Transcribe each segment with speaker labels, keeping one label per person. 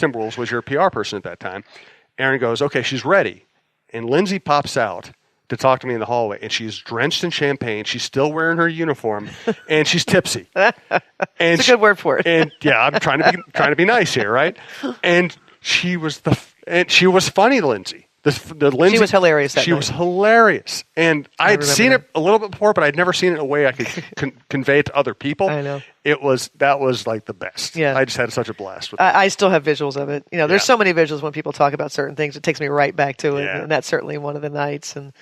Speaker 1: Timberwolves was your PR person at that time. Aaron goes, okay, she's ready. And Lindsay pops out to talk to me in the hallway, and she's drenched in champagne. She's still wearing her uniform, and she's tipsy. And
Speaker 2: it's a good word for it.
Speaker 1: And yeah, I'm trying to be nice here, right? And she was funny, Lindsay. The Lindsay,
Speaker 2: she was hilarious that
Speaker 1: She
Speaker 2: night.
Speaker 1: was hilarious. And I had seen it a little bit before, but I'd never seen it in a way I could convey it to other people.
Speaker 2: I know.
Speaker 1: That was like the best.
Speaker 2: Yeah.
Speaker 1: I just had such a blast with it.
Speaker 2: I still have visuals of it. There's so many visuals when people talk about certain things. It takes me right back to it.
Speaker 1: Yeah.
Speaker 2: And that's certainly one of the nights. And,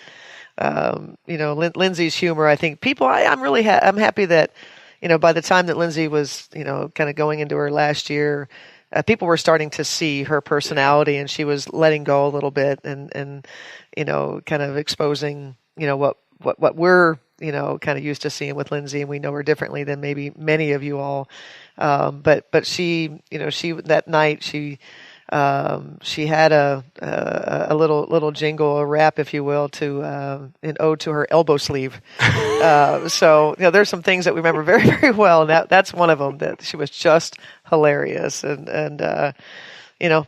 Speaker 2: Lindsay's humor, I think I'm happy that, by the time that Lindsay was, kind of going into her last year, people were starting to see her personality, and she was letting go a little bit and kind of exposing, what we're, kind of used to seeing with Lindsay, and we know her differently than maybe many of you all. But she, that night, she had a little jingle, a rap, if you will, to an ode to her elbow sleeve. So there's some things that we remember very, very well, and that's one of them. That she was just hilarious, and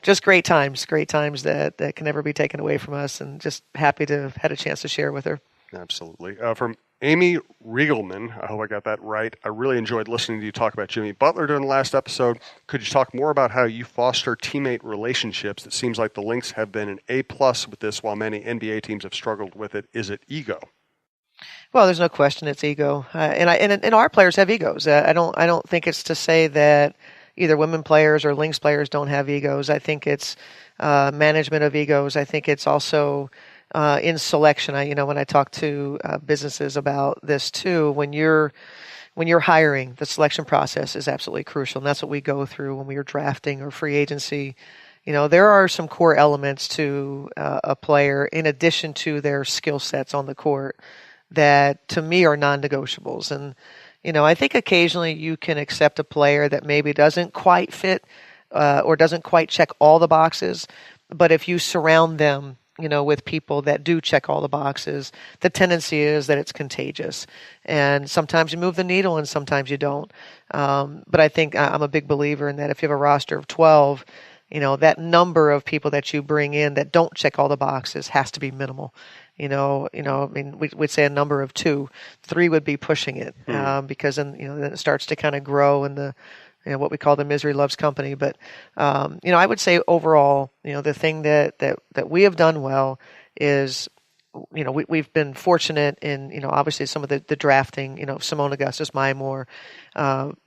Speaker 2: just great times that can never be taken away from us, and just happy to have had a chance to share with her.
Speaker 1: Absolutely. From Amy Riegelman, I hope I got that right. I really enjoyed listening to you talk about Jimmy Butler during the last episode. Could you talk more about how you foster teammate relationships? It seems like the Lynx have been an A+ with this, while many NBA teams have struggled with it. Is it ego?
Speaker 2: Well, there's no question it's ego, and our players have egos. I don't think it's to say that either women players or Lynx players don't have egos. I think it's management of egos. I think it's also in selection. When I talk to businesses about this too, when you're hiring, the selection process is absolutely crucial, and that's what we go through when we are drafting or free agency. There are some core elements to a player in addition to their skill sets on the court that to me are non-negotiables. And I think occasionally you can accept a player that maybe doesn't quite fit or doesn't quite check all the boxes, but if you surround them with people that do check all the boxes, the tendency is that it's contagious. And sometimes you move the needle and sometimes you don't. But I think I'm a big believer in that if you have a roster of 12, that number of people that you bring in that don't check all the boxes has to be minimal. We'd say a number of 2, 3 would be pushing it, because then it starts to kind of grow in the, what we call the misery loves company. But, I would say overall, the thing that we have done well is, we've been fortunate in, obviously some of the drafting, Simone Augustus, Maya Moore,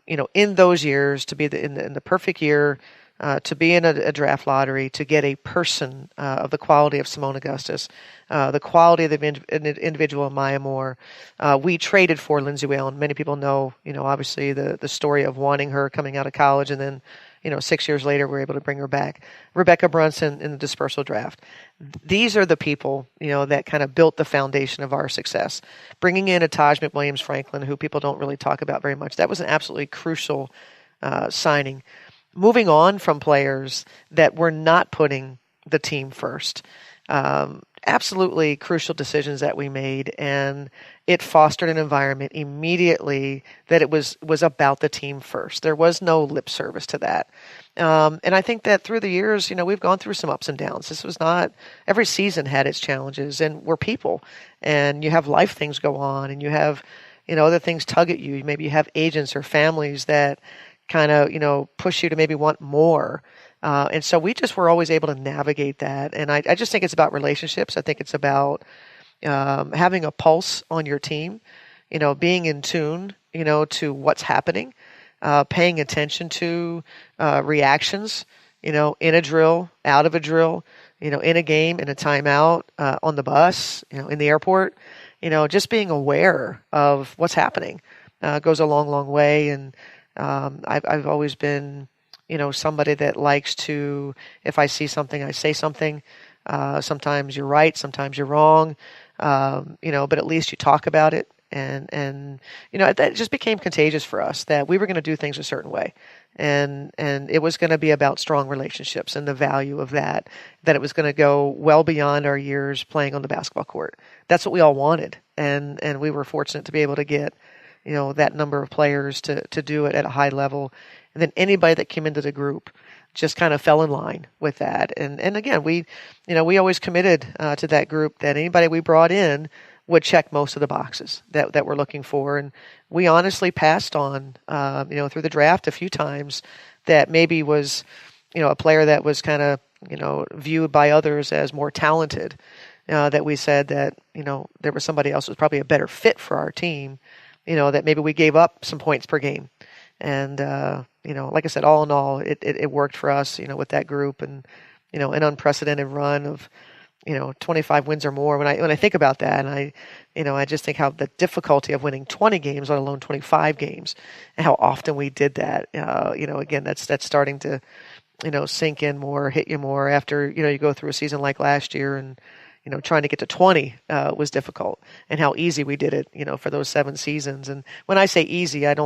Speaker 2: in those years to be in the perfect year, to be in a draft lottery, to get a person of the quality of Simone Augustus, the quality of the individual of Maya Moore. We traded for Lindsay Whalen. Many people know, obviously the story of wanting her coming out of college, and then, 6 years later, we're able to bring her back. Rebecca Brunson in the dispersal draft. These are the people, that kind of built the foundation of our success. Bringing in a Taj McWilliams Franklin, who people don't really talk about very much, that was an absolutely crucial signing. Moving on from players that were not putting the team first. Absolutely crucial decisions that we made, and it fostered an environment immediately that it was about the team first. There was no lip service to that. And I think that through the years, we've gone through some ups and downs. This was not, every season had its challenges, and we're people, and you have life things go on, and you have, other things tug at you. Maybe you have agents or families that kind of, push you to maybe want more. And so we just were always able to navigate that. And I just think it's about relationships. I think it's about having a pulse on your team, being in tune, to what's happening, paying attention to reactions, in a drill, out of a drill, in a game, in a timeout, on the bus, in the airport, just being aware of what's happening goes a long, long way. And I've always been, somebody that likes to, if I see something, I say something. Sometimes you're right, sometimes you're wrong, but at least you talk about it. And that just became contagious for us, that we were going to do things a certain way. And it was going to be about strong relationships and the value of that it was going to go well beyond our years playing on the basketball court. That's what we all wanted. And we were fortunate to be able to get, that number of players to do it at a high level. And then anybody that came into the group just kind of fell in line with that. And again, we always committed to that group that anybody we brought in would check most of the boxes that we're looking for. And we honestly passed on, through the draft a few times that maybe was, a player that was kind of, viewed by others as more talented, that we said that, there was somebody else who was probably a better fit for our team, that maybe we gave up some points per game. And, like I said, all in all, it worked for us, with that group and, an unprecedented run of, 25 wins or more. When I think about that, and I just think how the difficulty of winning 20 games, let alone 25 games, and how often we did that. Again, that's starting to, sink in more, hit you more after, you go through a season like last year and, trying to get to 20 was difficult, and how easy we did it, for those 7 seasons. And when I say easy, it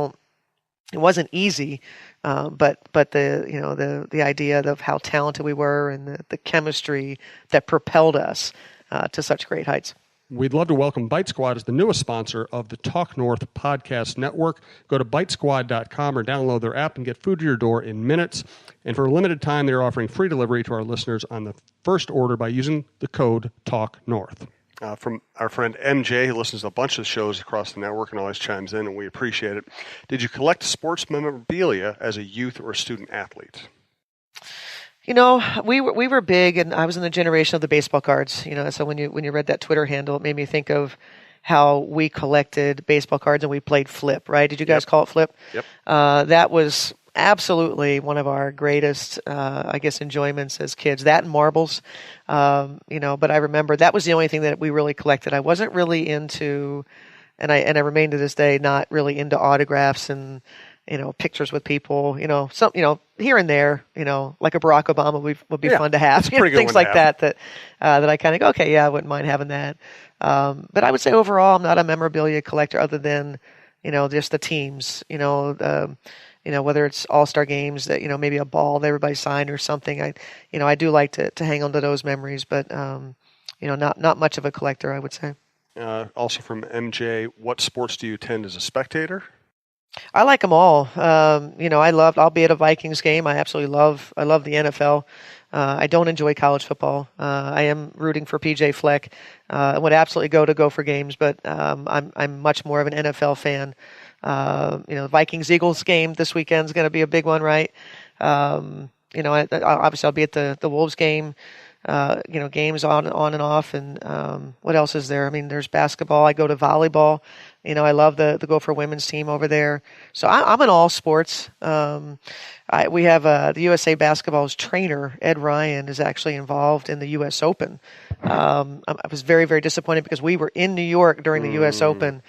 Speaker 2: wasn't easy, but the idea of how talented we were and the chemistry that propelled us to such great heights.
Speaker 1: We'd love to welcome Bite Squad as the newest sponsor of the Talk North Podcast Network. Go to bitesquad.com or download their app and get food to your door in minutes. And for a limited time, they're offering free delivery to our listeners on the first order by using the code TALKNORTH. From our friend MJ, who listens to a bunch of shows across the network and always chimes in, and we appreciate it. Did you collect sports memorabilia as a youth or student athlete?
Speaker 2: We were big, and I was in the generation of the baseball cards. So when you read that Twitter handle, it made me think of how we collected baseball cards and we played flip. Right? Did you guys call it flip?
Speaker 1: Yep.
Speaker 2: That was absolutely one of our greatest, enjoyments as kids. That and marbles. But I remember that was the only thing that we really collected. I wasn't really into, and I remain to this day not really into autographs and pictures with people, some, here and there, like a Barack Obama would be fun to have, things like that I kind of go, okay, yeah, I wouldn't mind having that. But I would say overall, I'm not a memorabilia collector other than, just the teams, whether it's all-star games that, maybe a ball that everybody signed or something. I do like to hang on to those memories, but, not much of a collector, I would say.
Speaker 1: Also from MJ, what sports do you attend as a spectator?
Speaker 2: I like them all. I'll be at a Vikings game. I love the NFL. I don't enjoy college football. I am rooting for PJ Fleck. I would absolutely go for games, but I'm much more of an NFL fan. Vikings-Eagles game this weekend is going to be a big one, right? Obviously I'll be at the Wolves game. Games on and off, and what else is there? I mean, there's basketball. I go to volleyball. I love the Gopher women's team over there. So I'm in all sports. We have the USA Basketball's trainer, Ed Ryan, is actually involved in the U.S. Open. I was very, very disappointed because we were in New York during the U.S. Open,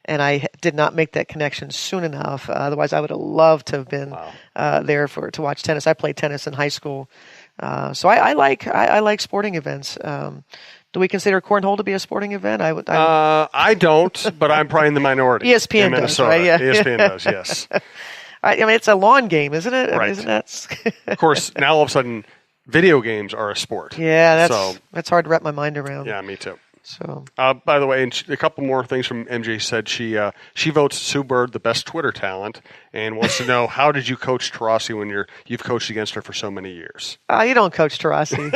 Speaker 2: and I did not make that connection soon enough. Otherwise, I would have loved to have been there to watch tennis. I played tennis in high school. So I like sporting events. Do we consider cornhole to be a sporting event?
Speaker 1: I don't, but I'm probably in the minority.
Speaker 2: ESPN does, right? Yeah.
Speaker 1: ESPN does, yes.
Speaker 2: I mean, it's a lawn game, isn't it?
Speaker 1: Right.
Speaker 2: Isn't that?
Speaker 1: Of course, now all of a sudden, video games are a sport.
Speaker 2: Yeah, that's hard to wrap my mind around.
Speaker 1: Yeah, me too.
Speaker 2: So,
Speaker 1: by the way, and a couple more things from MJ said she votes Sue Bird the best Twitter talent and wants to know, how did you coach Taurasi when you've coached against her for so many years?
Speaker 2: You don't coach Taurasi.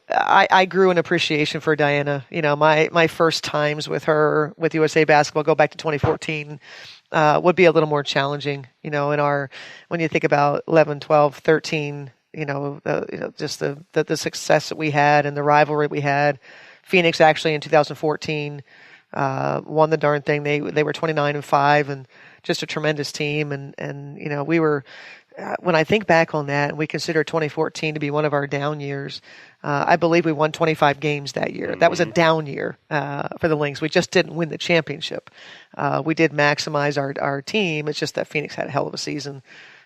Speaker 2: I grew an appreciation for Diana. My first times with her with USA Basketball go back to 2014 would be a little more challenging. When you think about 11, 12, 13. Just the success that we had and the rivalry we had. Phoenix actually in 2014 won the darn thing. They were 29-5 and just a tremendous team. And we were, when I think back on that, and we consider 2014 to be one of our down years, I believe we won 25 games that year. That was a down year for the Lynx. We just didn't win the championship. We did maximize our team. It's just that Phoenix had a hell of a season.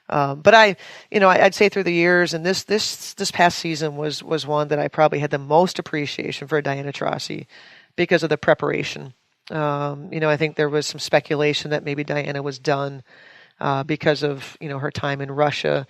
Speaker 2: But I'd say through the years, and this past season was one that I probably had the most appreciation for Diana Taurasi because of the preparation. I think there was some speculation that maybe Diana was done because of her time in Russia.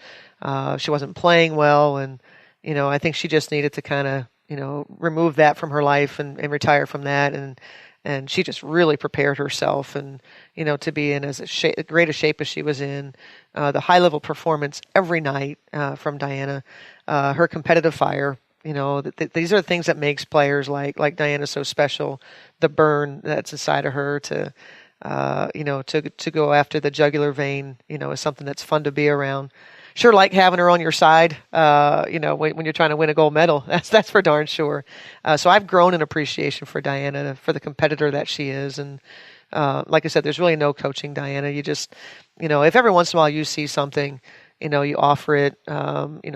Speaker 2: She wasn't playing well, and I think she just needed to kind of remove that from her life and retire from that. And and she just really prepared herself, and to be in as great a shape as she was in, the high level performance every night from Diana, her competitive fire. These are the things that makes players like Diana so special. The burn that's inside of her to go after the jugular vein, is something that's fun to be around. Sure, like having her on your side, when you're trying to win a gold medal. That's for darn sure. So I've grown an appreciation for Diana, for the competitor that she is. And like I said, there's really no coaching Diana. You just, if every once in a while you see something, you offer it.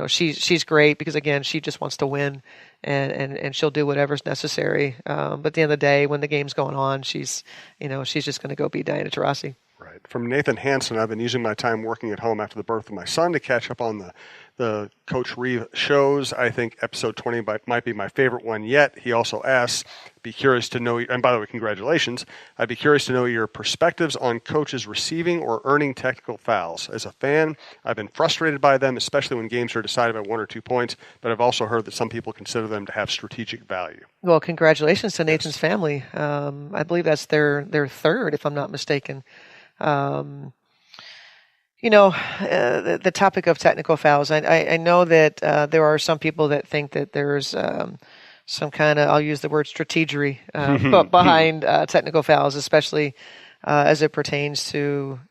Speaker 2: She's great because, again, she just wants to win, and she'll do whatever's necessary. But at the end of the day, when the game's going on, she's just going to go beat Diana Taurasi.
Speaker 1: Right. From Nathan Hansen, I've been using my time working at home after the birth of my son to catch up on the Coach Reeve shows. I think episode 20 might be my favorite one yet. He also asks, be curious to know, and by the way, congratulations. I'd be curious to know your perspectives on coaches receiving or earning technical fouls. As a fan, I've been frustrated by them, especially when games are decided by 1 or 2 points, but I've also heard that some people consider them to have strategic value.
Speaker 2: Well, congratulations to Nathan's family. I believe that's their third, if I'm not mistaken. The topic of technical fouls, I know that there are some people that think that there's some kind of, I'll use the word strategery behind technical fouls, especially as it pertains to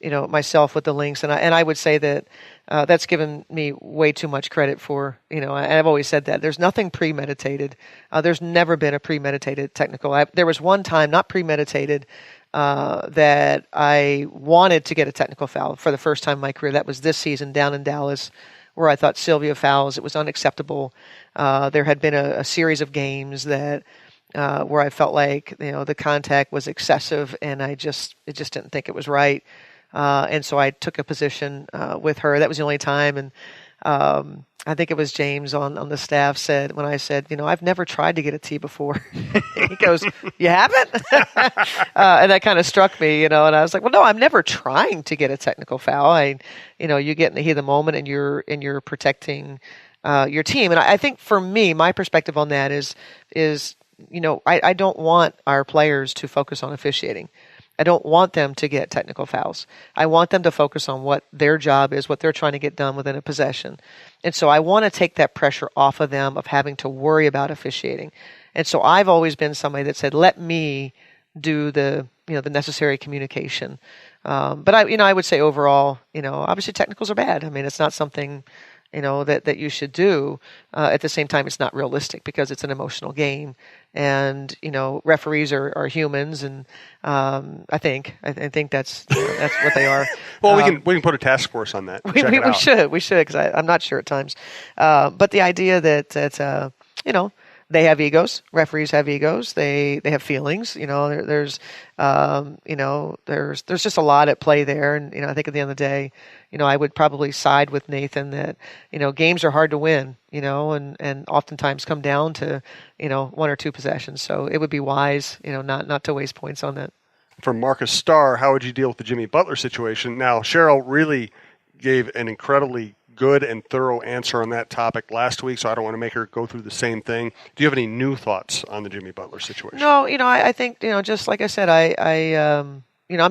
Speaker 2: myself with the Lynx, and I would say that that's given me way too much credit for, and I've always said that there's nothing premeditated. There's never been a premeditated technical. There was one time, not premeditated, that I wanted to get a technical foul for the first time in my career. That was this season down in Dallas, where I thought Sylvia fouls. It was unacceptable. There had been a series of games that where I felt like the contact was excessive, and I just didn't think it was right. And so I took a position with her. That was the only time, and I think it was James on the staff said, when I said, I've never tried to get a tee before. He goes, you haven't? And that kind of struck me, and I was like, well, no, I'm never trying to get a technical foul. You get in the heat of the moment, and you're protecting your team. And I think for me, my perspective on that is I don't want our players to focus on officiating. I don't want them to get technical fouls. I want them to focus on what their job is, what they're trying to get done within a possession. And so I want to take that pressure off of them of having to worry about officiating. And so I've always been somebody that said, let me do the necessary communication. But I would say overall, obviously technicals are bad. I mean, it's not something that you should do. At the same time, it's not realistic because it's an emotional game, and referees are humans, and I think that's what they are.
Speaker 1: Well, we can put a task force on that.
Speaker 2: We should because I'm not sure at times. But the idea that they have egos. Referees have egos. They have feelings. There's just a lot at play there. And I think at the end of the day, I would probably side with Nathan that games are hard to win. And oftentimes come down to 1 or 2 possessions. So it would be wise, not to waste points on that.
Speaker 1: From Marcus Starr, how would you deal with the Jimmy Butler situation? Now, Cheryl really gave an incredibly good and thorough answer on that topic last week, so I don't want to make her go through the same thing. Do you have any new thoughts on the Jimmy Butler situation?
Speaker 2: No, I think, just like I said, I'm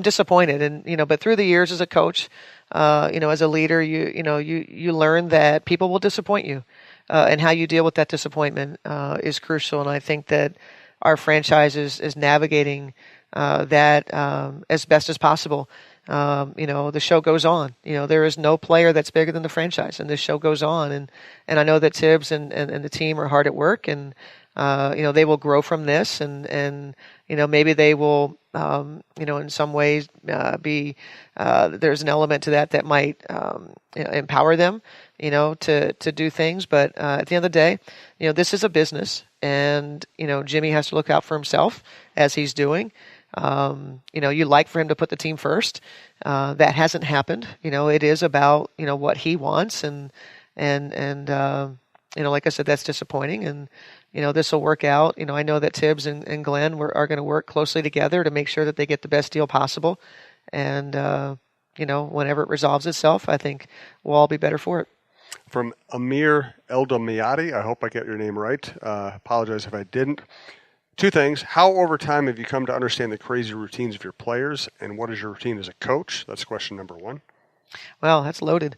Speaker 2: disappointed, and but through the years as a coach, as a leader, you learn that people will disappoint you, and how you deal with that disappointment is crucial. And I think that our franchise is navigating that as best as possible. The show goes on. There is no player that's bigger than the franchise, and this show goes on. And I know that Tibbs and the team are hard at work, and they will grow from this, and maybe they will, in some ways, be there's an element to that might empower them, to do things. But at the end of the day, this is a business, and Jimmy has to look out for himself as he's doing. You like for him to put the team first. That hasn't happened. It is about, what he wants, and like I said, that's disappointing, and, this will work out. I know that Tibbs and Glenn are going to work closely together to make sure that they get the best deal possible. And, whenever it resolves itself, I think we'll all be better for it.
Speaker 1: From Amir Eldomiyati, I hope I get your name right. Apologize if I didn't. Two things. How over time have you come to understand the crazy routines of your players, and what is your routine as a coach? That's question number one.
Speaker 2: Well, that's loaded.